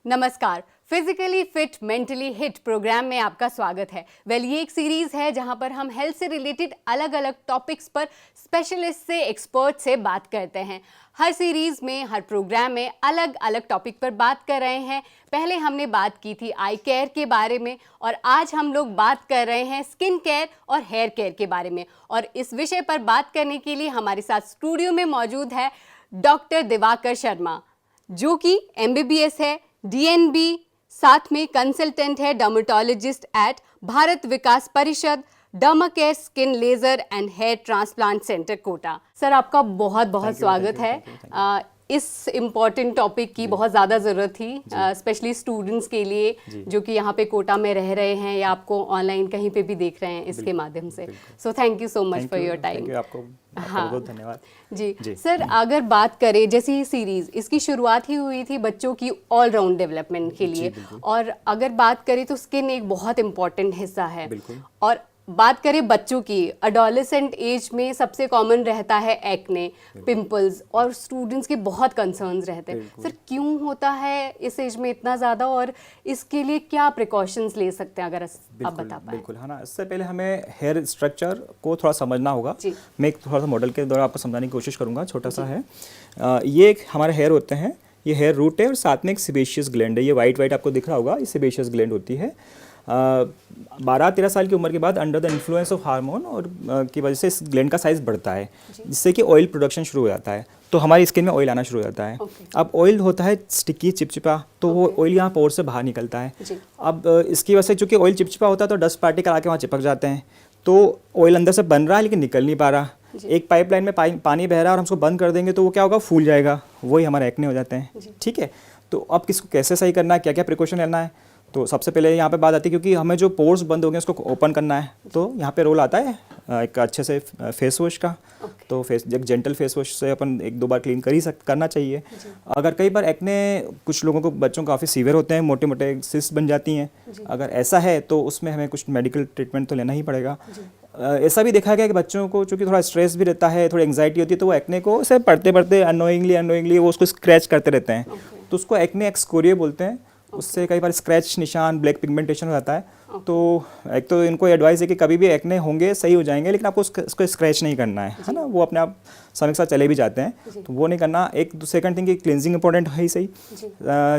नमस्कार। Physically fit mentally hit programme में आपका स्वागत है। ये एक सीरीज है जहां पर हम हेल्थ से रिलेटेड अलग अलग टॉपिक्स पर स्पेशलिस्ट से, एक्सपर्ट से बात करते हैं। हर सीरीज में, हर प्रोग्राम में अलग अलग टॉपिक पर बात कर रहे हैं। पहले हमने बात की थी आई केयर के बारे में और आज हम लोग बात कर रहे हैं स्किन केयर और हेयर केयर के बारे में। और इस विषय पर बात करने के लिए हमारे साथ स्टूडियो में मौजूद है डॉक्टर दिवाकर शर्मा, जो कि MBBS है, DNB, साथ में कंसल्टेंट है, dermatologist eight Bharat Vikas Parishad, Dermacare skin laser and hair transplant centre, Kota. Sir, आपका बहुत बहुत स्वागत है। इस इम्पॉर्टेंट टॉपिक की बहुत ज़्यादा ज़रूरत थी, स्पेशली स्टूडेंट्स के लिए जो कि यहाँ पे कोटा में रह रहे हैं या आपको ऑनलाइन कहीं पे भी देख रहे हैं इसके माध्यम से। So thank you so much for your time. आपको बहुत धन्यवाद। जी सर, अगर बात करें जैसे ये सीरीज, इसकी शुरुआत ही हुई थी बच्चों की ऑलराउंड डेवलपमेंट के लिए, और अगर बात करें तो स्किन एक बहुत इंपॉर्टेंट हिस्सा है। और बात करें बच्चों की, अडोलेसेंट एज में सबसे कॉमन रहता है एक्ने, पिंपल्स, और स्टूडेंट्स के बहुत कंसर्न्स रहते हैं। सर, क्यों होता है इस एज में इतना ज़्यादा और इसके लिए क्या प्रिकॉशंस ले सकते हैं, अगर आप बता पाएं? बिल्कुल, है ना। इससे पहले हमें हेयर स्ट्रक्चर को थोड़ा समझना होगा। मैं एक थोड़ा सा मॉडल के द्वारा आपको समझाने की कोशिश करूँगा। छोटा सा है, ये एक हमारे हेयर होते हैं, ये हेयर रूट है और साथ में एक सेबेशियस ग्लैंड है। ये वाइट आपको दिख रहा होगा, ये सेबेशियस ग्लैंड होती है। 12-13 साल की उम्र के बाद under the influence of hormone और की वजह से इस ग्लैंड का साइज़ बढ़ता है, जिससे कि ऑयल प्रोडक्शन शुरू हो जाता है। तो हमारी स्किन में ऑयल आना शुरू हो जाता है। अब ऑयल होता है स्टिकी, चिपचिपा, तो वो ऑयल यहाँ पोर से बाहर निकलता है। अब इसकी वजह से चूँकि ऑयल चिपचिपा होता है तो डस्ट पार्टिकल आके वहाँ चिपक जाते हैं, तो ऑयल अंदर से बन रहा है लेकिन निकल नहीं पा रहा। एक पाइपलाइन में पानी बह रहा है और हम उसको बंद कर देंगे तो वो क्या होगा, फूल जाएगा। वही हमारे एक्ने हो जाते हैं। ठीक है, तो अब किसको कैसे सही करना है, क्या क्या प्रिकॉशन लेना है? तो सबसे पहले यहाँ पे बात आती है, क्योंकि हमें जो पोर्स बंद हो गए उसको ओपन करना है, तो यहाँ पे रोल आता है एक अच्छे से फेस वॉश का। तो एक जेंटल फेस वॉश से अपन 1-2 बार क्लीन करना चाहिए। अगर कई बार एक्ने कुछ लोगों को, बच्चों काफ़ी सीवियर होते हैं, मोटे मोटे सिस्ट बन जाती हैं, अगर ऐसा है तो उसमें हमें कुछ मेडिकल ट्रीटमेंट तो लेना ही पड़ेगा। ऐसा भी देखा गया कि बच्चों को चूँकि थोड़ा स्ट्रेस भी रहता है, थोड़ी एंग्जाइटी होती है, तो वो एक्ने को से पढ़ते पढ़ते अनोइंगली वो उसको स्क्रैच करते रहते हैं। तो उसको एक्ने एक्सकोरिया बोलते हैं। उससे कई बार स्क्रैच निशान, ब्लैक पिगमेंटेशन हो जाता है। तो एक तो इनको एडवाइस है कि कभी भी एक्ने होंगे, सही हो जाएंगे, लेकिन आपको उसको स्क्रैच नहीं करना है ना। वो अपने आप समय के साथ चले भी जाते हैं, तो वो नहीं करना। एक सेकंड थिंग की क्लिनजिंग इंपॉर्टेंट है ही सही।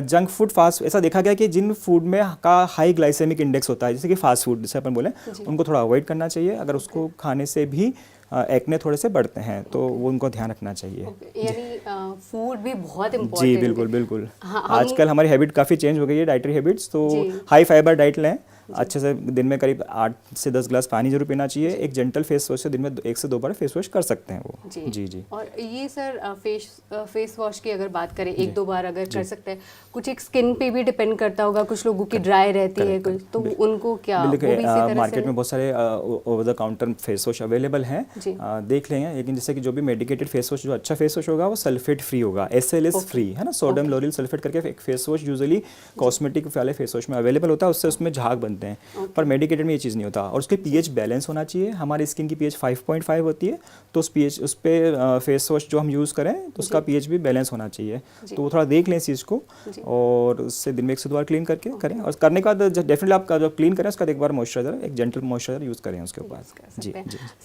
जंक फूड, फास्ट, ऐसा देखा गया कि जिन फूड में का हाई ग्लाइसेमिक इंडेक्स होता है, जैसे कि फास्ट फूड जिसे अपन बोले, उनको थोड़ा अवॉइड करना चाहिए। अगर उसको खाने से भी एक्ने थोड़े से बढ़ते हैं तो वो उनको ध्यान रखना चाहिए। यानी फूड भी बहुत इम्पोर्टेंट है। जी बिल्कुल। आजकल हमारी हैबिट काफ़ी चेंज हो गई है, डाइटरी हैबिट्स। तो हाई फाइबर डाइट लें, अच्छे से दिन में करीब 8 से 10 ग्लास पानी जरूर पीना चाहिए। एक जेंटल फेस वॉश से दिन में 1 से 2 बार फेस वॉश कर सकते हैं वो। जी। और ये सर फेस वॉश की अगर बात करें, 1-2 बार अगर कर सकते हैं, कुछ एक स्किन पे भी डिपेंड करता होगा। कुछ लोगों की ड्राई रहती है, कुछ तो उनको क्या, मार्केट में बहुत सारे over the counter face wash available हैं, देख लेंगे। लेकिन जैसे कि जो भी मेडिकेटेड फेस वॉश, जो अच्छा फेस वॉश होगा वो सल्फेट फ्री होगा, SLS फ्री, है ना। सोडियम लोरिल सल्फेट करके एक फेस वॉश यूजुअली कॉस्मेटिक वाले फेस वॉश में अवेलेबल होता है, उससे उसमें झाग बनते हैं। पर मेडिकेटेड में ये चीज़ नहीं होता। और उसके pH बैलेंस होना चाहिए। हमारी स्किन की pH 5.5 होती है, तो उस pH, उस पे फेस वॉश जो हम यूज़ करें तो उसका pH भी बैलेंस होना चाहिए। तो वो थोड़ा देख लें इस चीज़ को, और उससे दिन में 1 से 2 बार क्लीन करके करें। और करने के बाद डेफिनेटली आप जब क्लीन करें उसका एक बार मॉइस्चराइजर, एक जेंटल मॉइस्चराइजर यूज़ करें उसके ऊपर। जी।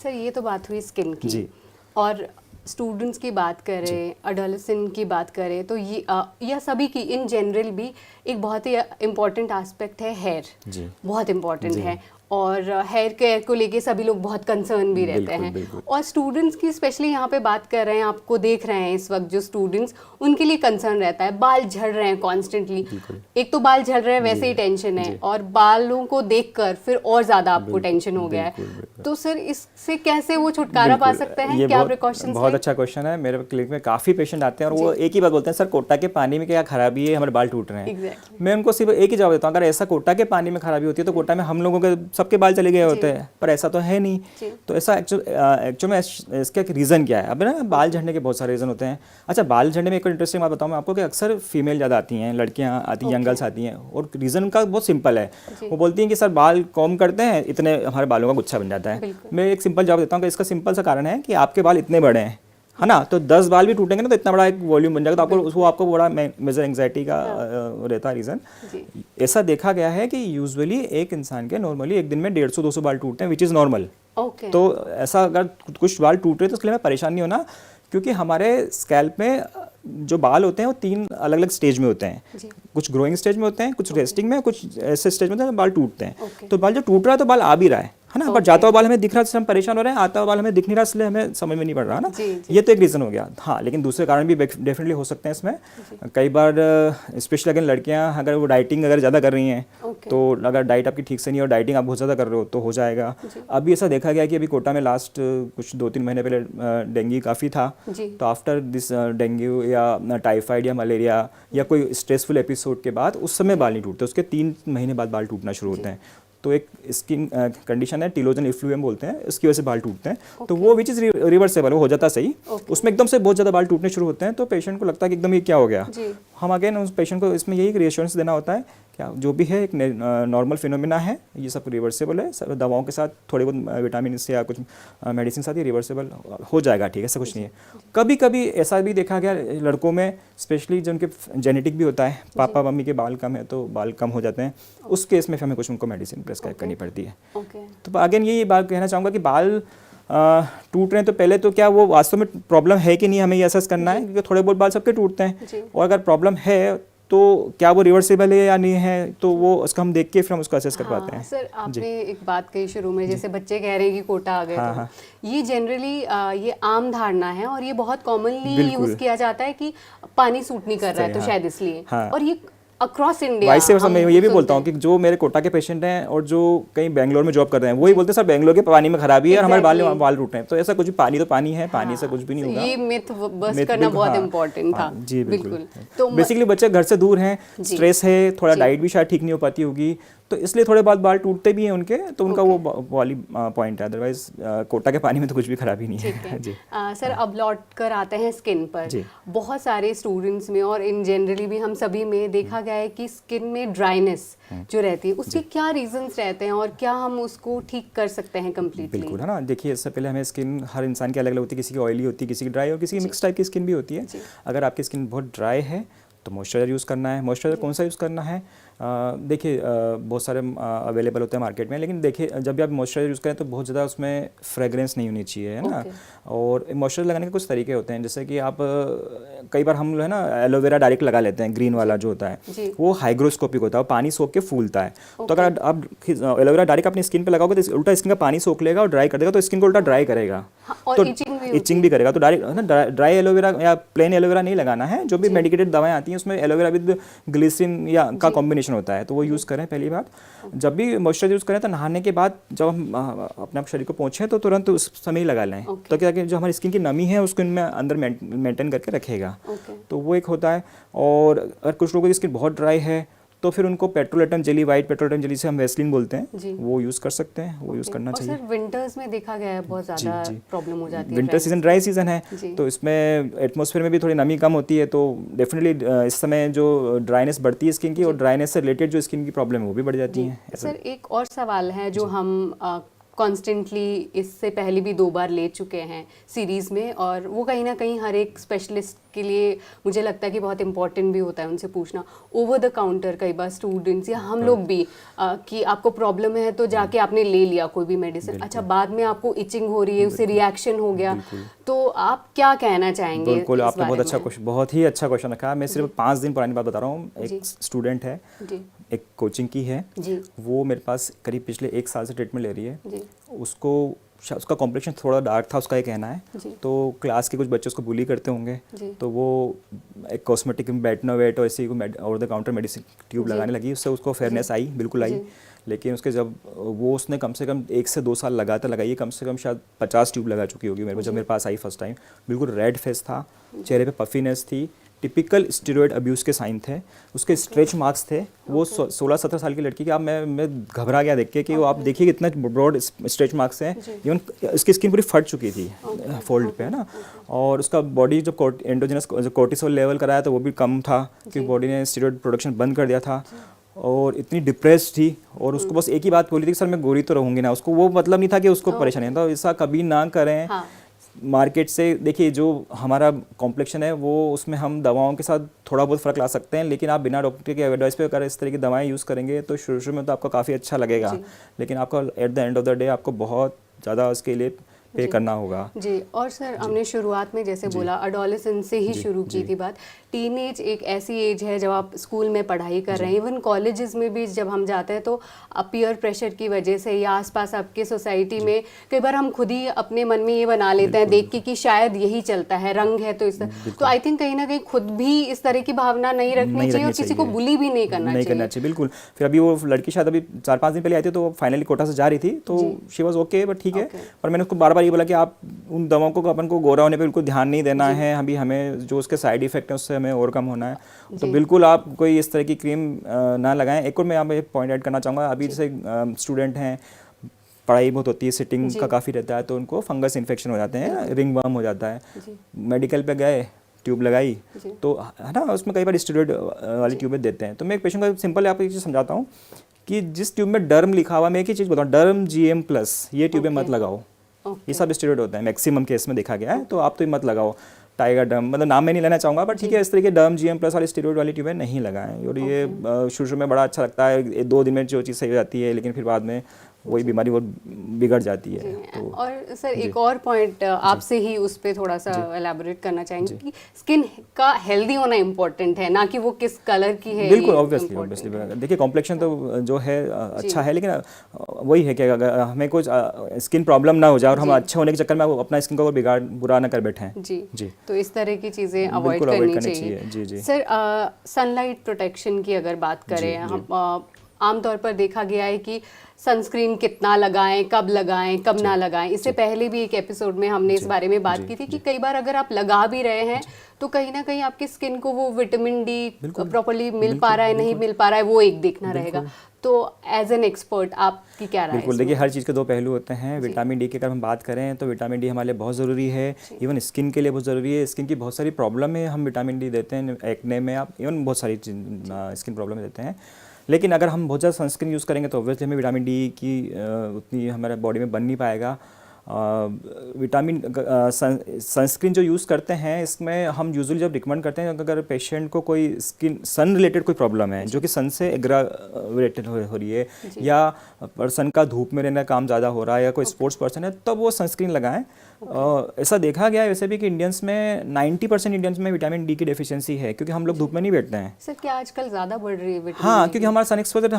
सर, ये तो बात हुई स्किन की। और स्टूडेंट्स की बात करें, अडोलेसेंट की बात करें, तो ये सभी की इन जनरल भी एक बहुत ही इम्पॉर्टेंट एस्पेक्ट है हेयर। बहुत इम्पॉर्टेंट है, और हेयर केयर को लेके सभी लोग बहुत कंसर्न भी रहते हैं। और स्टूडेंट्स की स्पेशली यहाँ पे बात कर रहे हैं, आपको देख रहे हैं इस वक्त जो स्टूडेंट्स, उनके लिए कंसर्न रहता है, बाल झड़ रहे हैं कॉन्स्टेंटली। एक तो बाल झड़ रहे हैं, वैसे ही टेंशन है, और बालों को देखकर फिर और ज़्यादा आपको टेंशन हो गया है। तो सर, इससे कैसे वो छुटकारा पा सकते हैं, क्या प्रिकॉशंस? बहुत अच्छा क्वेश्चन है। मेरे क्लिनिक में काफ़ी पेशेंट आते हैं और वो एक ही बात बोलते हैं, सर कोटा के पानी में क्या खराबी है, हमारे बाल टूट रहे हैं। मैं उनको सिर्फ एक ही जवाब देता हूँ, अगर ऐसा कोटा के पानी में खराबी होती है तो कोटा में हम लोगों के सबके बाल चले गए होते हैं, पर ऐसा तो है नहीं। तो ऐसा एक्चुअल में इसका एक रीज़न क्या है? अब ना बाल झड़ने के बहुत सारे रीज़न होते हैं। अच्छा, बाल झड़ने में एक इंटरेस्टिंग बात बताऊँ मैं आपको कि अक्सर फीमेल ज़्यादा आती हैं, लड़कियाँ आती हैं, यंग गर्ल्स आती हैं, और रीज़न उनका बहुत सिंपल है। वो बोलती हैं कि सर बाल कॉम्ब करते हैं, इतने हमारे बालों का गुच्छा बन जाता है। मैं एक सिंपल जवाब देता हूँ कि इसका सिंपल सा कारण है कि आपके बाल इतने बड़े हैं, है ना, तो 10 बाल भी टूटेंगे ना तो इतना बड़ा एक वॉल्यूम बन जाएगा, तो आपको वो आपको बड़ा मेजर एंग्जाइटी का रहता है रीज़न। ऐसा देखा गया है कि यूजुअली एक इंसान के नॉर्मली एक दिन में 150-200 बाल टूटते हैं, विच इज़ नॉर्मल। तो ऐसा अगर कुछ बाल टूट रहे तो उसके लिए हमें परेशान नहीं होना, क्योंकि हमारे स्कैल्प में जो बाल होते हैं वो 3 अलग अलग स्टेज में होते हैं। कुछ ग्रोइंग स्टेज में होते हैं, कुछ रेस्टिंग में, कुछ ऐसे स्टेज में होते हैं बाल टूटते हैं। तो बाल जो टूट रहा है तो बाल आ भी रहा है ना, बट जाता हुआ बाल हमें दिख रहा है इसलिए हम परेशान हो रहे हैं, आता हुआ बाल हमें दिख नहीं रहा इसलिए हमें समझ में नहीं पड़ रहा ना। ये तो एक रीज़न हो गया। हाँ, लेकिन दूसरे कारण भी डेफिनेटली हो सकते हैं इसमें। कई बार स्पेशली अगर लड़कियां अगर वो डाइटिंग अगर ज़्यादा कर रही हैं, तो अगर डाइट आपकी ठीक से नहीं और डाइटिंग आप बहुत ज़्यादा कर रहे हो तो हो जाएगा। अभी ऐसा देखा गया कि अभी कोटा में लास्ट कुछ 2-3 महीने पहले डेंगू काफ़ी था, तो आफ्टर दिस डेंगू या टाइफाइड या मलेरिया या कोई स्ट्रेसफुल एपिसोड के बाद उस समय बाल नहीं टूटते, उसके 3 महीने बाद बाल टूटना शुरू होते हैं। तो एक स्किन कंडीशन है टीलोजन इफ्लुएम बोलते हैं, इसकी वजह से बाल टूटते हैं। तो वो विच इज़ रिवर्सेबल, वो हो जाता सही। उसमें एकदम से बहुत ज़्यादा बाल टूटने शुरू होते हैं, तो पेशेंट को लगता है कि एकदम ये क्या हो गया। हम अगेन उस पेशेंट को इसमें यही रिएश्योरेंस देना होता है क्या जो भी है एक नॉर्मल फिनोमिना है, ये सब रिवर्सेबल है, सब दवाओं के साथ थोड़े बहुत विटामिन से या कुछ मेडिसिन साथ ये रिवर्सेबल हो जाएगा, ठीक है, ऐसा कुछ नहीं है। कभी कभी ऐसा भी देखा गया लड़कों में, स्पेशली जो उनके जेनेटिक भी होता है, पापा मम्मी के बाल कम है तो बाल कम हो जाते हैं, उस केस में हमें कुछ उनको मेडिसिन प्रेस्क्राइब करनी पड़ती है। तो अगेन यही बात कहना चाहूँगा कि बाल टूट रहे हैं तो पहले तो क्या वो वास्तव में प्रॉब्लम है कि नहीं, हमें ये असेस करना है, क्योंकि थोड़े बहुत बाल सबके टूटते हैं, और अगर प्रॉब्लम है तो क्या वो रिवर्सेबल है या नहीं है, तो वो उसका हम देख के फिर हम उसको असेस कर पाते हैं। सर, आपने एक बात कही शुरू में, जैसे बच्चे कह रहे हैं कि कोटा आ गए, तो ये जनरली ये आम धारणा है और ये बहुत कॉमनली यूज किया जाता है कि पानी सूट नहीं कर रहा है तो शायद इसलिए, और ये अक्रॉस इंडिया। वैसे मैं ये भी बोलता हूँ कि जो मेरे कोटा के पेशेंट हैं और जो कहीं बेंगलोर में जॉब कर रहे हैं, वही बोलते हैं सर बेंगलोर के पानी में खराबी है और हमारे बाल टूट रहे हैं। तो ऐसा कुछ पानी तो पानी है, पानी से कुछ भी नहीं होगा। ये मिथ बस्ट करना बहुत इम्पोर्टेंट था। जी बिल्कुल। तो बेसिकली बच्चे घर से दूर हैं, स्ट्रेस है, थोड़ा डाइट भी शायद ठीक नहीं हो पाती होगी, तो इसलिए थोड़े बाल टूटते भी हैं उनके, तो उनका वो वाली पॉइंट है। अदरवाइज कोटा के पानी में तो कुछ भी खराबी नहीं है। जी सर, अब लौट कर आते हैं स्किन पर। बहुत सारे स्टूडेंट्स में और इन जनरली भी हम सभी में देखा गया है कि स्किन में ड्राइनेस जो रहती है, उसके क्या रीजंस रहते हैं और क्या हम उसको ठीक कर सकते हैं कंप्लीटली? बिल्कुल, है ना। देखिए, इससे पहले हमें स्किन हर इंसान की अलग अलग होती है, किसी की ऑयली होती है, किसी की ड्राई और किसी की मिक्स टाइप की स्किन भी होती है। अगर आपकी स्किन बहुत ड्राई है तो मॉइस्चराइजर यूज़ करना है। मॉइस्चराइजर कौन सा यूज़ करना है? देखिए, बहुत सारे अवेलेबल होते हैं मार्केट में, लेकिन देखिए जब भी आप मॉइस्चराइजर यूज़ करें तो बहुत ज़्यादा उसमें फ्रेगरेंस नहीं होनी चाहिए, है ना। और मॉइस्चराइजर लगाने के कुछ तरीके होते हैं, जैसे कि आप कई बार हम है ना एलोवेरा डायरेक्ट लगा लेते हैं, ग्रीन वाला जो होता है वो हाइग्रोस्कोपिक होता है, वो पानी सोख के फूलता है। तो अगर आप एलोवेरा डायरेक्ट अपनी स्किन पर लगाओगे तो उल्टा स्किन का पानी सोख लेगा और ड्राई कर देगा, तो स्किन को उल्टा ड्राई करेगा, तो इचिंग भी करेगा। तो डायरेक्ट ड्राई एलोवेरा या प्लेन एलोवेरा नहीं लगाना है। जो भी मेडिकेटेड दवाएं आती हैं उसमें एलोवेरा विद ग्लिसरीन या का कॉम्बिनेशन होता है, तो वो यूज़ करें। पहली बात, जब भी मॉइस्चराइजर यूज़ करें तो नहाने के बाद जब हम अपने शरीर को पोंछें तो तुरंत उस समय ही लगा लें, तो क्या कि जो हमारी स्किन की नमी है उसको इनमें अंदर मेंटेन करके रखेगा। तो वो एक होता है। और अगर कुछ लोगों की स्किन बहुत ड्राई है तो फिर उनको petrolatum jelly, white petrolatum jelly से हम वेस्लिन बोलते हैं, वो यूज़ कर सकते हैं, वो यूज़ करना चाहिए। और सर, विंटर्स में देखा गया है बहुत ज़्यादा प्रॉब्लम हो जाती है। विंटर सीजन ड्राई सीजन है, तो इसमें एटमॉस्फेयर में भी थोड़ी नमी कम होती है, तो डेफिनेटली इस समय जो ड्राइनेस बढ़ती है स्किन की, और ड्राइनेस से रिलेटेड जो स्किन की प्रॉब्लम है वो भी बढ़ जाती है। सर, एक और सवाल है जो हम कॉन्स्टेंटली इससे पहले भी 2 बार ले चुके हैं सीरीज़ में, और वो कहीं ना कहीं हर एक स्पेशलिस्ट के लिए मुझे लगता है कि बहुत इंपॉर्टेंट भी होता है उनसे पूछना। ओवर द काउंटर कई बार स्टूडेंट्स या हम लोग भी कि आपको प्रॉब्लम है तो जाके आपने ले लिया कोई भी मेडिसिन, अच्छा बाद में आपको इचिंग हो रही है, उससे रिएक्शन हो गया, तो आप क्या कहना चाहेंगे? बिल्कुल, आपने बहुत ही अच्छा क्वेश्चन रखा। मैं सिर्फ 5 दिन पुरानी बात बता रहा हूँ। एक स्टूडेंट है, एक कोचिंग की है, वो मेरे पास करीब पिछले 1 साल से ट्रीटमेंट ले रही है। उसका कॉम्प्लेक्शन थोड़ा डार्क था, उसका ये कहना है, तो क्लास के कुछ बच्चे उसको बुली करते होंगे, तो वो एक कॉस्मेटिक बेटनोवेट और ऐसी over the counter medicine tube लगाने लगी। उससे उसको फेयरनेस आई, बिल्कुल आई। लेकिन उसके जब उसने कम से कम 1 से 2 साल लगातार लगाई है, कम से कम शायद 50 ट्यूब लगा चुकी होगी जब मेरे पास आई फर्स्ट टाइम। बिल्कुल रेड फेस था, चेहरे पे पफीनेस थी, टिपिकल स्टेरॉयड अब्यूज़ के साइन थे, उसके स्ट्रेच मार्क्स थे। वो 16-17 साल की लड़की की, अब मैं घबरा गया देख के कि वो आप देखिए कितना ब्रॉड स्ट्रेच मार्क्स हैं। इवन उसकी स्किन पूरी फट चुकी थी फोल्ड पे, है ना। और उसका बॉडी जो एंडोजेनस जो कोर्टिसोल लेवल कराया था वो भी कम था, कि बॉडी ने स्टेरॉयड प्रोडक्शन बंद कर दिया था, और इतनी डिप्रेस थी। और उसको बस एक ही बात बोली थी कि सर मैं गोरी तो रहूँगी ना। उसको वो मतलब नहीं था कि उसको परेशानी है, तो ऐसा कभी ना करें। मार्केट से देखिए, जो हमारा कॉम्प्लेक्शन है वो उसमें हम दवाओं के साथ थोड़ा बहुत फ़र्क ला सकते हैं, लेकिन आप बिना डॉक्टर के एडवाइस पे अगर इस तरह की दवाएं यूज़ करेंगे तो शुरू शुरू में तो आपको काफ़ी अच्छा लगेगा, लेकिन आपको at the end of the day आपको बहुत ज़्यादा उसके लिए पे करना होगा। जी। और सर हमने शुरुआत में जैसे बोला एडोलेसेंस से ही शुरू की थी बात। टीनेज एक ऐसी एज है जब आप स्कूल में पढ़ाई कर रहे हैं, इवन कॉलेजेस में भी जब हम जाते हैं तो पीयर प्रेशर की वजह से या आसपास आपके सोसाइटी में कई बार हम खुद ही अपने मन में ये बना लेते हैं देख के कि शायद यही चलता है, रंग है तो इस तरह। तो आई थिंक कहीं ना कहीं खुद भी इस तरह की भावना नहीं रखनी चाहिए और किसी को बुली भी नहीं करना चाहिए। बिल्कुल। फिर अभी वो लड़की शायद अभी 4-5 दिन पहले आई थी, तो फाइनली कोटा से जा रही थी, तो शी वाज ओके, बट ठीक है। पर मैंने उसको बार बार ये बोला कि आप उन दवाओं को, अपन को गोरा होने पे बिल्कुल ध्यान नहीं देना है, अभी हमें जो उसके साइड इफेक्ट है उससे हमें ओवरकम होना है, तो बिल्कुल आप कोई इस तरह की क्रीम ना लगाएं। एक और मैं यहाँ पे पॉइंट ऐड करना चाहूँगा, अभी जैसे स्टूडेंट हैं, पढ़ाई बहुत होती है, सिटिंग का काफ़ी रहता है, तो उनको फंगस इन्फेक्शन हो जाते हैं, रिंग वर्म हो जाता है, मेडिकल पे गए, ट्यूब लगाई, तो है ना, उसमें कई बार स्टेरॉइड वाली ट्यूबें देते हैं। तो मैं एक पेशेंट को सिंपल आपको एक चीज़ समझाता हूँ कि जिस ट्यूब में डर्म लिखा हुआ, मैं एक ही चीज़ बताऊँ, डर्म GM+, ये ट्यूबें मत लगाओ। ये सब स्टेरॉइड होता है, मैक्सिमम केस में देखा गया है, तो आप तो ये मत लगाओ। टाइगर डर्म, मतलब नाम मैं नहीं लेना चाहूँगा, बट ठीक है, इस तरह के डर्म GM+ वाली स्टेरॉइड वाली ट्यूबें नहीं लगाएं। और ये शुरू में बड़ा अच्छा लगता है, 2 दिन में जो चीज़ सही हो जाती है, लेकिन फिर बाद में वही बीमारी वो बिगड़ जाती है। तो और सर एक और पॉइंट आपसे ही उस पर थोड़ा सा एलैबोरेट करना चाहेंगे कि स्किन का हेल्दी होना इम्पोर्टेंट है, ना कि वो किस कलर की है। बिल्कुल, ऑब्वियसली देखिए, कॉम्प्लेक्शन तो जो है अच्छा है, लेकिन वही है कि अगर हमें कुछ स्किन प्रॉब्लम ना हो जाए और हम अच्छे होने के चक्कर में अपना स्किन को बिगाड़ बुरा ना कर बैठें। जी, तो इस तरह की चीज़ें अवॉइड करनी चाहिए। जी। सर सनलाइट प्रोटेक्शन की अगर बात करें, हम आमतौर पर देखा गया है कि सनस्क्रीन कितना लगाएं, कब लगाएं, कब ना लगाएं। इससे पहले भी एक एपिसोड में हमने इस बारे में बात की थी कि कई बार अगर आप लगा भी रहे हैं तो कहीं ना कहीं आपकी स्किन को वो विटामिन डी प्रॉपर्ली मिल पा रहा है, नहीं मिल पा रहा है, वो एक देखना रहेगा। तो एज एन एक्सपर्ट आपकी क्या राय है? बिल्कुल, देखिए, हर चीज़ के 2 पहलू होते हैं। विटामिन डी की अगर हम बात करें तो विटामिन डी हमारे लिए बहुत ज़रूरी है, इवन स्किन के लिए बहुत ज़रूरी है। स्किन की बहुत सारी प्रॉब्लम में हम विटामिन डी देते हैं, एक्ने में आप इवन बहुत सारी स्किन प्रॉब्लम देते हैं। लेकिन अगर हम बहुत ज़्यादा सनस्क्रीन यूज़ करेंगे तो ऑब्वियसली हमें विटामिन डी की उतनी हमारे बॉडी में बन नहीं पाएगा। सनस्क्रीन जो यूज़ करते हैं, इसमें हम यूजुअली जब रिकमेंड करते हैं, अगर पेशेंट को कोई स्किन सन रिलेटेड कोई प्रॉब्लम है, जो कि सन से एग्रावेटेड हो रही है, या पर्सन का धूप में रहने का काम ज़्यादा हो रहा है, या कोई स्पोर्ट्स पर्सन है, तब वो सनस्क्रीन लगाएं। ऐसा देखा गया है वैसे भी कि इंडियंस में 90% इंडियंस में विटामिन डी की डेफिशिएंसी है, क्योंकि हम लोग धूप में नहीं बैठते हैं। सर क्या आजकल ज़्यादा बढ़ रही है? हाँ, क्योंकि हमारा सन एक्सपोजर,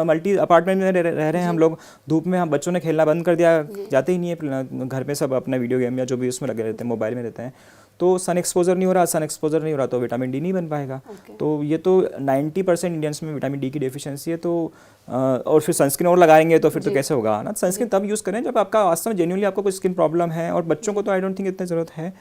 मल्टी अपार्टमेंट में रह रहे हैं हम लोग, धूप में हम बच्चों ने खेलना बंद कर दिया, जाते ही नहीं है घर पे, सब अपना वीडियो गेम या जो भी उसमें लगे रहते हैं, मोबाइल में रहते हैं, तो सन एक्सपोजर नहीं हो रहा तो विटामिन डी नहीं बन पाएगा। तो ये तो 90% इंडियंस में विटामिन डी की डेफिशिएंसी है। तो और फिर सनस्क्रीन और लगाएंगे तो फिर तो कैसे होगा ना। सनस्क्रीन तब यूज़ करें जब आपका वास्तव में जेन्युइनली आपको कोई स्किन प्रॉब्लम है, और बच्चों को तो आई डोंट थिंक इतनी ज़रूरत है।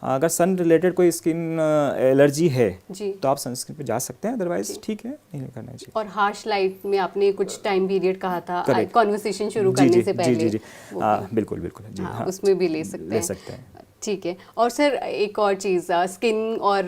अगर सन रिलेटेड कोई स्किन एलर्जी है तो आप सनस्क्रीन पे जा सकते हैं, अदरवाइज ठीक है, नहीं करना चाहिए। और हार्श लाइट में आपने कुछ टाइम पीरियड कहा था कॉन्वर्सेशन शुरू करने से पहले, जी, बिल्कुल जी, हाँ, उसमें भी ले सकते हैं। ठीक है। और सर एक और चीज़, स्किन और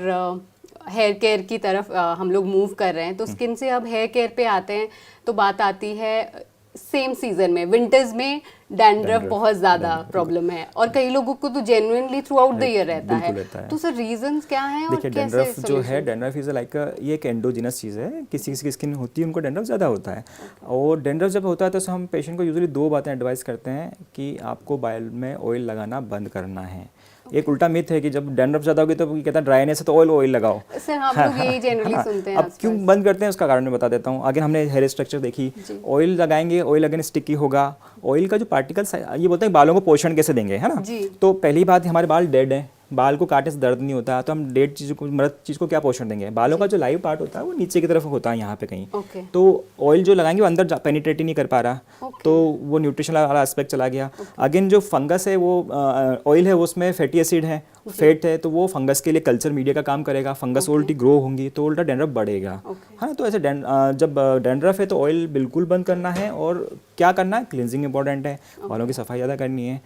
हेयर केयर की तरफ हम लोग मूव कर रहे हैं, तो स्किन से अब हेयर केयर पे आते हैं, तो बात आती है सेम सीजन में, विंटर्स में डैंड्रफ बहुत ज़्यादा प्रॉब्लम है, और कई लोगों को तो genuinely through out the year रहता है। तो सर रीजंस क्या हैं? और देखिए, डैंड्रफ जो है, डैंड्रफ इज़ लाइक ये एक एंडोजिनस चीज़ है, किसी की स्किन होती है उनको डैंड्रफ ज़्यादा होता है। और डैंड्रफ जब होता है तो हम पेशेंट को यूजुअली 2 बातें एडवाइस करते हैं कि आपको बाल में ऑयल लगाना बंद करना है। एक उल्टा मिथ है कि जब डैंड्रफ ज़्यादा होगी तो कहता है ड्राइनेस है तो ऑयल लगाओ। सर हम लोग यही जनरली सुनते हैं। अब क्यों बंद करते हैं उसका कारण मैं बता देता हूँ। आगे हमने हेयर स्ट्रक्चर देखी, ऑयल लगाएंगे, ऑयल अगेन स्टिकी होगा। ऑयल का जो पार्टिकल्स, ये बोलते हैं बालों को पोषण कैसे देंगे, है ना। तो पहली बात, हमारे बाल डेड हैं, बाल को काटने से दर्द नहीं होता है, तो हम डेड चीज़ को, मृत चीज़ को क्या पोषण देंगे। बालों का जो लाइव पार्ट होता है वो नीचे की तरफ होता है, यहाँ पे कहीं। तो ऑयल जो लगाएंगे वो अंदर पेनिट्रेट ही नहीं कर पा रहा, तो वो न्यूट्रिशन वाला एस्पेक्ट चला गया। अगेन जो फंगस है, वो ऑयल है, उसमें फैटी एसिड है, फैट है, तो वो फंगस के लिए कल्चर मीडिया का काम करेगा। फंगस उल्टी ग्रो होंगी तो उल्टा डैंड्रफ बढ़ेगा, है ना। तो ऐसे जब डैंड्रफ है तो ऑयल बिल्कुल बंद करना है, और क्या करना है, क्लिनजिंग इंपॉर्टेंट है, बालों की सफाई ज़्यादा करनी है।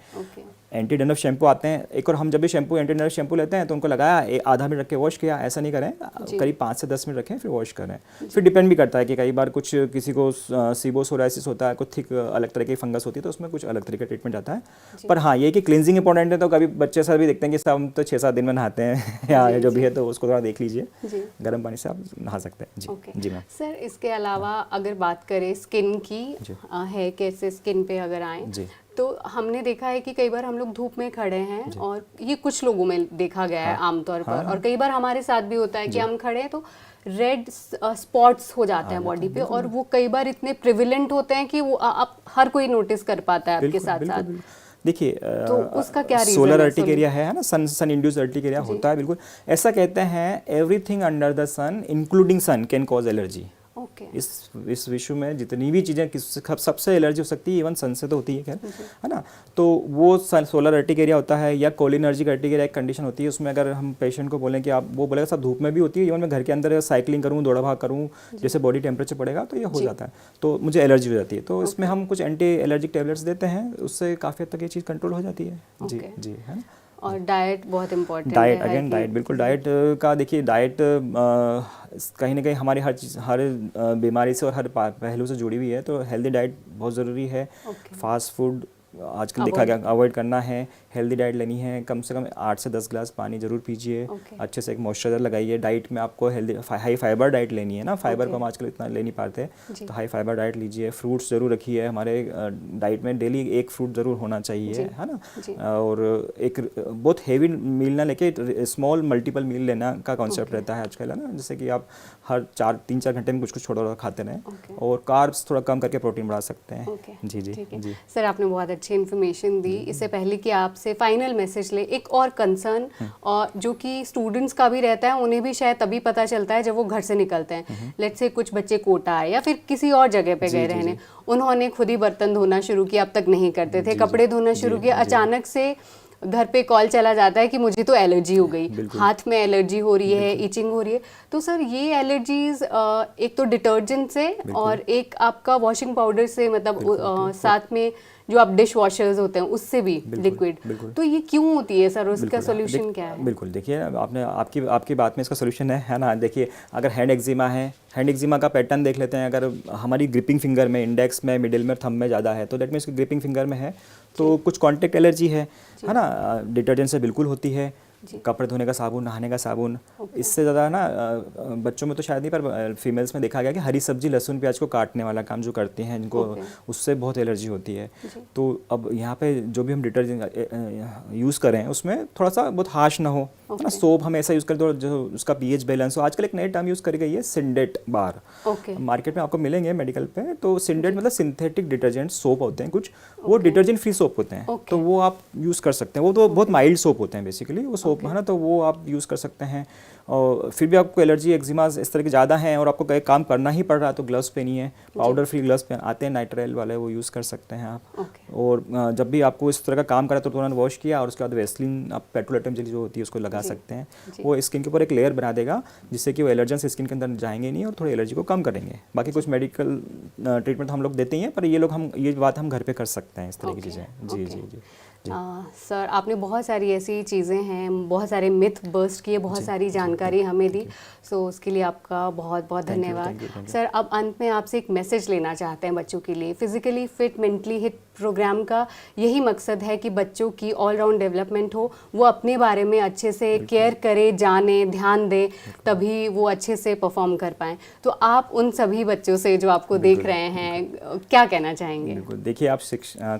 एंटी डैंड्रफ शैम्पू आते हैं। एक और हम जब भी एंटी डैंड्रफ शैम्पू लेते हैं तो उनको लगाया आधा मिनट रख के वॉश किया, ऐसा नहीं करें, करीब 5 से 10 मिनट रखें फिर वॉश करें। फिर डिपेंड भी करता है कि कई बार कुछ किसी को सीबोसोराइसिस होता है, कुछ थिक अलग तरह की फंगस होती है, तो उसमें कुछ अलग तरह का ट्रीटमेंट आता है। पर हाँ, ये कि क्लिनजिंग इंपॉर्टेंट है, तो कभी बच्चे सर भी देखते हैं कि सब हम तो 6-7 दिन में नहाते हैं या जो भी है, तो उसको थोड़ा देख लीजिए, गर्म पानी से आप नहा सकते हैं। जी जी मैम। सर इसके अलावा अगर बात करें स्किन की, है कैसे स्किन पे अगर आए तो हमने देखा है कि कई बार हम लोग धूप में खड़े हैं और ये कुछ लोगों में देखा गया है आमतौर पर, और कई बार हमारे साथ भी होता है कि हम खड़े हैं तो रेड स्पॉट्स हो जाते हैं बॉडी पे, और वो कई बार इतने प्रिविलेंट होते हैं कि वो आप हर कोई नोटिस कर पाता है आपके साथ साथ। देखिए तो उसका क्या रीजन सोलर अर्टिकेरिया है ना, सन इंड्यूस्ड अर्टिकेरिया होता है, बिल्कुल ऐसा कहते हैं। Everything under the sun including sun can cause allergy. इस विश्व में जितनी भी चीज़ें सबसे एलर्जी हो सकती है, इवन सन से तो होती है, खैर है ना। तो वो सोलर अर्टिकेरिया होता है या कोलिनर्जिक अर्टिकेरिया एक कंडीशन होती है। उसमें अगर हम पेशेंट को बोलें कि आप, वो बोलेगा सब धूप में भी होती है, इवन मैं घर के अंदर साइकिलिंग करूँ, दौड़ा भाग करूँ, जैसे बॉडी टेम्परेचर पड़ेगा तो ये हो जाता है, तो मुझे एलर्जी हो जाती है। तो इसमें हम कुछ एंटी एलर्जिक टेबलेट्स देते हैं, उससे काफ़ी हद तक ये चीज़ कंट्रोल हो जाती है। जी जी, है ना। और डाइट बहुत इम्पोर्टेंट है। डाइट, अगेन डाइट, बिल्कुल डाइट का देखिए, डाइट कहीं ना कहीं हमारी हर बीमारी से और हर पहलू से जुड़ी हुई है, तो हेल्दी डाइट बहुत ज़रूरी है। फास्ट फूड आजकल देखा गया अवॉइड करना है, हेल्दी डाइट लेनी है, कम से कम 8 से 10 ग्लास पानी जरूर पीजिए, अच्छे से एक मॉइस्चराइजर लगाइए। डाइट में आपको हेल्दी हाई फाइबर डाइट लेनी है ना, फाइबर को हम आजकल इतना ले नहीं पाते, तो हाई फाइबर डाइट लीजिए। फ्रूट्स जरूर रखिए हमारे डाइट में, डेली एक फ्रूट जरूर होना चाहिए, है ना। और एक बहुत हेवी मील ना लेके स्मॉल मल्टीपल मील लेना का कॉन्सेप्ट रहता है आजकल, है ना। जैसे कि आप हर 3-4 घंटे में कुछ कुछ छोटा खाते रहें, और कार्ब्स थोड़ा कम करके प्रोटीन बढ़ा सकते हैं। जी जी जी सर, आपने बहुत अच्छी इन्फॉर्मेशन दी। इससे पहले कि आपसे फाइनल मैसेज ले, एक और कंसर्न और जो कि स्टूडेंट्स का भी रहता है, उन्हें भी शायद तभी पता चलता है जब वो घर से निकलते हैं। लेट्स से कुछ बच्चे कोटा है या फिर किसी और जगह पे गए रहने, उन्होंने खुद ही बर्तन धोना शुरू किया, अब तक नहीं करते थे, कपड़े धोना शुरू किया, अचानक से घर पे कॉल चला जाता है कि मुझे तो एलर्जी हो गई, हाथ में एलर्जी हो रही है, इचिंग हो रही है। तो सर ये एलर्जीज एक तो डिटर्जेंट से और एक आपका वॉशिंग पाउडर से, मतलब साथ में जो आप डिश वॉशर्स होते हैं उससे भी लिक्विड, तो ये क्यों होती है सर, उसका सोल्यूशन क्या है? बिल्कुल, देखिए आपने आपकी बात में इसका सोल्यूशन है ना। देखिए अगर हैंड एक्जिमा है, हैंड एक्जिमा का पैटर्न देख लेते हैं। अगर हमारी ग्रिपिंग फिंगर में, इंडेक्स में, मिडिल में, थंब में ज़्यादा है, तो दैट मीन्स ग्रिपिंग फिंगर में है, तो कुछ कॉन्टेक्ट एलर्जी है ना। डिटर्जेंट से बिल्कुल होती है, कपड़े धोने का साबुन, नहाने का साबुन, इससे ज़्यादा ना बच्चों में तो शायद नहीं, पर फीमेल्स में देखा गया कि हरी सब्जी, लहसुन, प्याज को काटने वाला काम जो करती हैं, जिनको उससे बहुत एलर्जी होती है। तो अब यहाँ पे जो भी हम डिटर्जेंट यूज़ करें उसमें थोड़ा सा बहुत हार्श ना हो, है ना। सोप हम ऐसा यूज़ करें तो जो उसका पीएच बैलेंस हो। आजकल एक नई टर्म यूज़ करी गई है, सिंडेट बार, मार्केट में आपको मिलेंगे मेडिकल पे। तो सिंडेट मतलब सिंथेटिक डिटर्जेंट सोप होते हैं कुछ, वो डिटर्जेंट फ्री सोप होते हैं, तो वो आप यूज़ कर सकते हैं। वो तो बहुत माइल्ड सोप होते हैं बेसिकली, वो सोप है ना, तो वो आप यूज़ कर सकते हैं। और फिर भी आपको एलर्जी, एक्जिमा इस तरह के ज़्यादा हैं और आपको कहीं काम करना ही पड़ रहा है, तो ग्लव्स पहनिए, पाउडर फ्री ग्लव्स आते हैं नाइट्रेल वाले, वो यूज़ कर सकते हैं आप। और जब भी आपको इस तरह का काम करा तो तुरंत वॉश किया, और उसके बाद वैसलीन, आप पेट्रोलेटम जेली जो होती है उसको लगा सकते हैं। वो स्किन के ऊपर एक लेयर बना देगा, जिससे कि वो एलर्जेंस स्किन के अंदर जाएंगे नहीं और थोड़ी एलर्जी को कम करेंगे। बाकी कुछ मेडिकल ट्रीटमेंट हम लोग देते ही हैं, पर ये बात हम घर पे कर सकते हैं, इस तरह की चीज़ें। जी जी जी। सर, आपने बहुत सारी ऐसी चीज़ें हैं, बहुत सारे मिथ बर्स्ट किए, बहुत सारी जानकारी हमें दी, सो उसके लिए आपका बहुत बहुत धन्यवाद। सर, अब अंत में आपसे एक मैसेज लेना चाहते हैं बच्चों के लिए। Physically fit mentally hit program का यही मकसद है कि बच्चों की ऑलराउंड डेवलपमेंट हो, वो अपने बारे में अच्छे से केयर करें, जाने, ध्यान दें, तभी वो अच्छे से परफॉर्म कर पाएँ। तो आप उन सभी बच्चों से जो आपको देख रहे हैं क्या कहना चाहेंगे? बिल्कुल, देखिए आप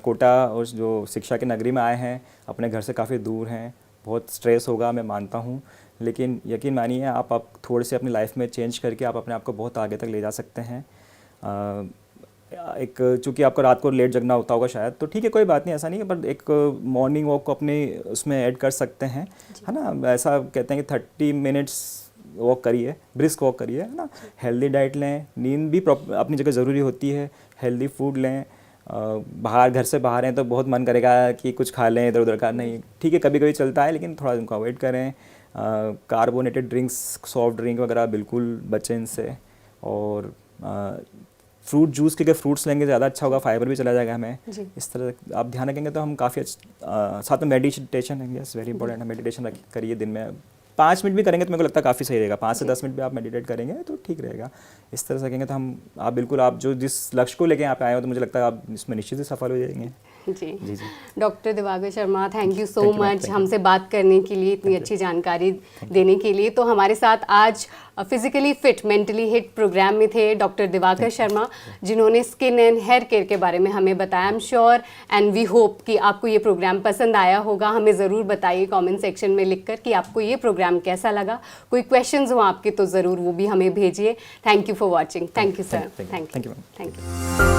कोटा और जो शिक्षा की नगरी में आए हैं, अपने घर से काफ़ी दूर हैं, बहुत स्ट्रेस होगा मैं मानता हूँ, लेकिन यकीन मानिए आप थोड़े से अपनी लाइफ में चेंज करके आप अपने आप को बहुत आगे तक ले जा सकते हैं। एक चूँकि आपको रात को लेट जगना होता होगा शायद, तो ठीक है, कोई बात नहीं, ऐसा नहीं है, पर एक मॉर्निंग वॉक को अपने उसमें ऐड कर सकते हैं, है ना। ऐसा कहते हैं कि 30 मिनट्स वॉक करिए, ब्रिस्क वॉक करिए, है ना। हेल्दी डाइट लें, नींद भी अपनी जगह ज़रूरी होती है, हेल्दी फूड लें। बाहर, घर से बाहर हैं तो बहुत मन करेगा कि कुछ खा लें, इधर उधर का, नहीं, ठीक है, कभी कभी चलता है, लेकिन थोड़ा उनको अवॉइड करें। कार्बोनेटेड ड्रिंक्स, सॉफ्ट ड्रिंक वगैरह बिल्कुल बचें इनसे। और फ्रूट जूस के फ्रूट्स लेंगे ज़्यादा अच्छा होगा, फाइबर भी चला जाएगा हमें। जी। इस तरह आप ध्यान रखेंगे तो हम काफ़ी साथ में मेडिटेशन है, यस वेरी इंपॉर्टेंट है, मेडिटेशन करिए दिन में 5 मिनट भी करेंगे तो मेरे को लगता है काफ़ी सही रहेगा। 5 से 10 मिनट भी आप मेडिटेट करेंगे तो ठीक रहेगा। इस तरह से करेंगे तो हम आप बिल्कुल आप जो जिस लक्ष्य को लेके यहाँ पे आए हो तो मुझे लगता है आप इसमें निश्चित ही सफल हो जाएंगे। जी जी जी। Doctor Divakar Sharma, thank you so Thank you, ma'am. Much Thank you. हमसे बात करने के लिए, इतनी अच्छी जानकारी देने के लिए। तो हमारे साथ आज physically fit mentally hit programme में थे डॉक्टर दिवाकर शर्मा, जिन्होंने स्किन एंड हेयर केयर के बारे में हमें बताया। I am sure and we hope कि आपको ये प्रोग्राम पसंद आया होगा। हमें ज़रूर बताइए कमेंट सेक्शन में लिखकर कि आपको ये प्रोग्राम कैसा लगा। कोई क्वेश्चंस हो आपके तो ज़रूर वो भी हमें भेजिए। Thank you for watching. Thank you sir. Thank you. Thank you.